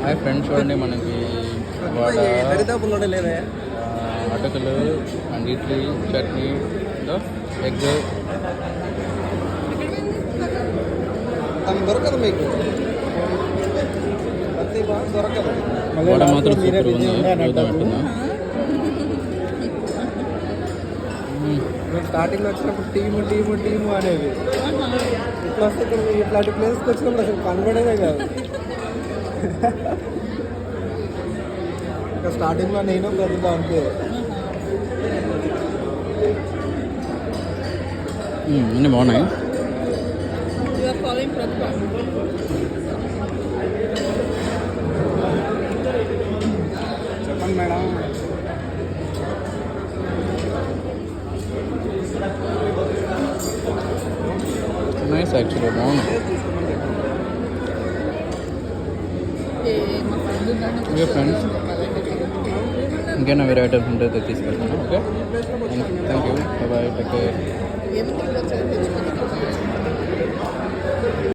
Hi friends, చూడండి మనకి వడ, దరిదాపుల్లో లేవే అటుకులు అండ్ ఇడ్లీ చట్నీ ఎగ్. తను దొరకదు మీకు, దొరకదు. వడ మాత్రం సూపర్ ఉంది. చూద్దాం ఎట్టుందా. మేము స్టార్టింగ్ వచ్చినప్పుడు టీము అనేవి. ఇట్లా వస్తే ఇక్కడ ఇట్లాంటి ప్లేస్కి వచ్చినప్పుడు అసలు కనబడేదే కాదు. ఇంకా స్టార్టింగ్లో నేను ప్రతిభ అంతే. అన్నీ బాగున్నాయి. చెప్పండి మేడం. నైస్, యాక్చువల్లీ బాగున్నాయి. ఓకే ఫ్రెండ్స్, ఇంకేనా వేరే ఐటమ్స్ ఉంటే తీసుకెళ్తాను. Okay, thank you, bye, take care.